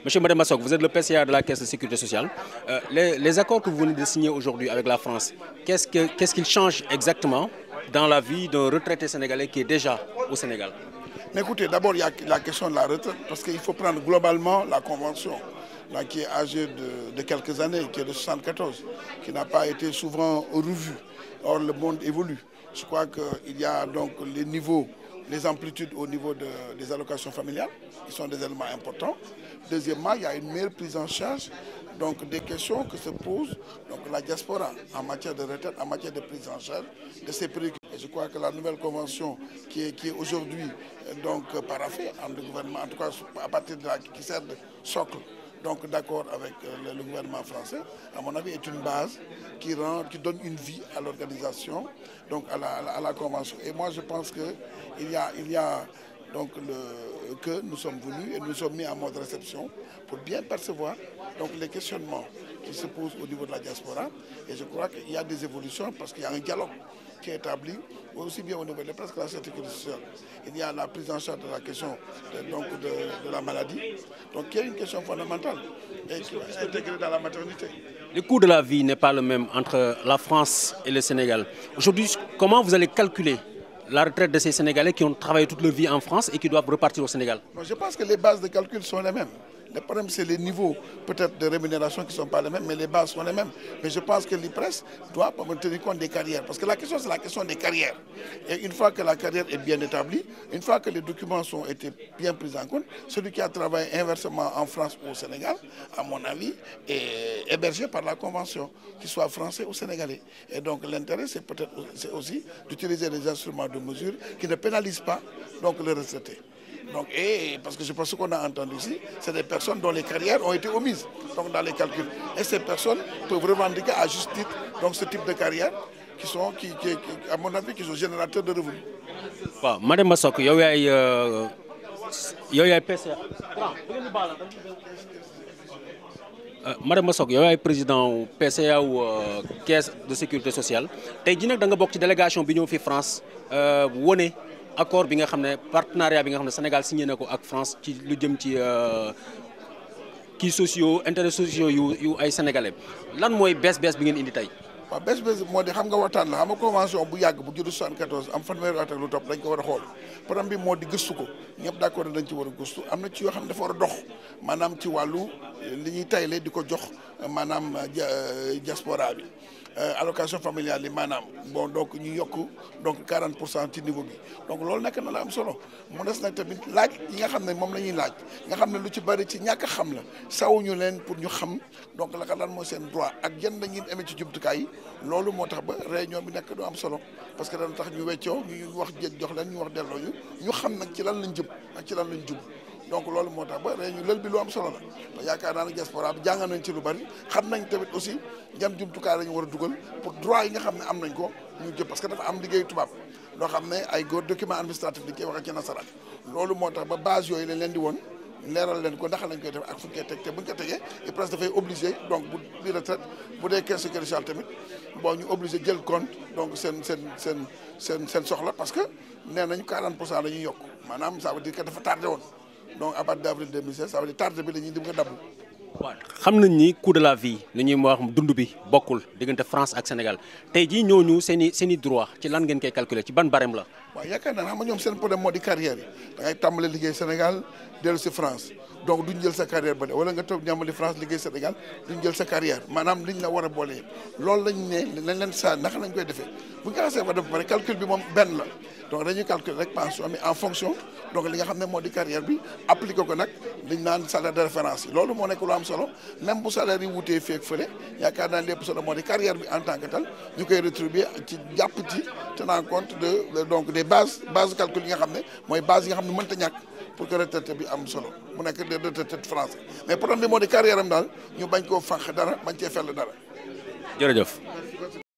Monsieur Mademba Sock, vous êtes le PCA de la Caisse de sécurité sociale. Les accords que vous venez de signer aujourd'hui avec la France, qu'est-ce qu'ils changent exactement dans la vie d'un retraité sénégalais qui est déjà au Sénégal? Mais écoutez, d'abord, il y a la question de la retraite, parce qu'il faut prendre globalement la convention, là, qui est âgée de quelques années, qui est de 74, qui n'a pas été souvent revue. Or, le monde évolue. Je crois qu'il y a donc les niveaux, les amplitudes au niveau des allocations familiales, qui sont des éléments importants. Deuxièmement, il y a une meilleure prise en charge donc des questions que se pose donc la diaspora en matière de retraite, en matière de prise en charge de ces préoccupations. Et je crois que la nouvelle convention qui est aujourd'hui donc paraphée entre le gouvernement, en tout cas à partir de là, qui sert de socle, donc d'accord avec le gouvernement français, à mon avis est une base qui donne une vie à l'organisation, donc à la convention. Et moi je pense qu'il y a donc que nous sommes venus et nous sommes mis en mode réception pour bien percevoir donc les questionnements qui se posent au niveau de la diaspora. Et je crois qu'il y a des évolutions parce qu'il y a un dialogue qui est établi aussi bien au niveau de presque la sécurité sociale. Il y a la prise en charge de la question de la maladie, donc qui est une question fondamentale et qui est intégrée dans la maternité. Le coût de la vie n'est pas le même entre la France et le Sénégal. Aujourd'hui, comment vous allez calculer la retraite de ces Sénégalais qui ont travaillé toute leur vie en France et qui doivent repartir au Sénégal? Je pense que les bases de calcul sont les mêmes. Le problème, c'est les niveaux peut-être de rémunération qui ne sont pas les mêmes, mais les bases sont les mêmes. Mais je pense que l'IPRES doit tenir compte des carrières. Parce que la question, c'est la question des carrières. Et une fois que la carrière est bien établie, une fois que les documents ont été bien pris en compte, celui qui a travaillé inversement en France ou au Sénégal, à mon avis, est hébergé par la Convention, qu'il soit français ou sénégalais. Et donc l'intérêt, c'est peut-être aussi d'utiliser des instruments de mesure qui ne pénalisent pas donc, les retraités. Donc, parce que je pense qu'on a entendu ici, c'est des personnes dont les carrières ont été omises donc dans les calculs. Et ces personnes peuvent revendiquer à juste titre donc, ce type de carrière à mon avis, qui sont générateurs de revenus. Waaw Mademba Sock yow yaay PCA Mademba Sock yow yaay président PCA wu Caisse de sécurité sociale tey jii nag da nga bokk ci délégation bi ñëw fi France wone accord bi nga xam ne partenariat bi nga xam ne Sénégal signé na ko ak France ci lu jëm ci intérêts sociaux yu ay sénégalais lan mooy bees bi ngeen indi tey. waaw bees moo di xam nga waxtaan la xam nga convention bu yàgg bu judd 74 am fanweeri at ak lu topp dañ ko war a xool problème bi moo di gëstu ko ñëpp d'accord dañ ci war a gëstu am na ci yoo xam ne dafa war a dox maanaam ci wàllu li ñuy tayle di ko jox maanaam diaspora bi. Allocation familiale yi maanaam bon donc ñu yokk donc 40% ci niveau bi donc loolu nekk na la am solo mu des nag tamit laaj yi nga xam ne moom la ñuy laaj nga xam ne lu ci bari ci ñàkk a xam la sawuñu leen pour ñu xam donc la ka lan mooy seen droit ak yan la ñuy amee ci jumtukaay yi loolu moo tax ba réunion bi nekk du am solo parce que dana tax ñu weccoo ñu wax jox leen ñu wax delloo ñu xam nag ci lan lañ jëm ak ci lan lañ jub donc loolu moo tax ba réunion lël bi lu am solo la yaakaar naa ne diaspora bi jàng nañ ci lu bari xam nañ tamit aussi yan jumtukaay la ñu war a dugal pour droit yi nga xam ne am nañ ko ñu jëm parce que dafa am liggéeyu tubaab loo xam ne ay document administratif di koy waxee ci nasaraan loolu moo tax ba base yooyu lañ leen di woon leeral leen ko ndax lañ koy def ak fu ñu koy teg te bu ñu ko tegee et presque dafay obligé donc bu di retraite bu dee caisse sécurité sociale tamit bon ñu obligé jël compte donc seen soxla parce que nee nañu 40% la ñuy yokk maanaam ça veut dire que dafa tardé woon donc à partir d'avril 2016 ça veut dire tardé bi la ñuy dem nga dabb. waaw xam nañ ni coût de la vie li ñuy wax dund bi bokkul diggante France ak Sénégal tey jii ñooñu seen i droit ci lan ngeen koy calculer ci ban barème la. waaw yaakaar naa xam nga ñoom seen problème moo di carrière yi da ngay tàmbale liggéey Sénégal dellu si France donc duñ jël sa carrière ba de wala nga toog ñàmbali France liggéey Sénégal duñ jël sa carrière maanaam liñ la war a boole yëpp loolu lañ ne lañ leen saa naka lañ koy defee bu ñu ko xasee ba def ba pare calcul bi moom benn la donc dañuy calculer rek pension mi en fonction donc li nga xam ne moo di carrière bi appliqué ko nag liñ naan salaire de référence yi loolu moo nekk lu am solo même bu salaire yi wutee feek fële yaakaar naa lépp solo moo di carrière bi en tant que tel ñu koy rétribuer ci jàpp ci tenant compte de donc des bases calcul yi nga xam ne mooy base yi nga xam ne mënta ñàkk pour que retraité bi am solo mu nekk des retraités français mais problème bi moo di carrière am daal ñu bañ koo fànq dara bañ cee fell dara. jërëjëf.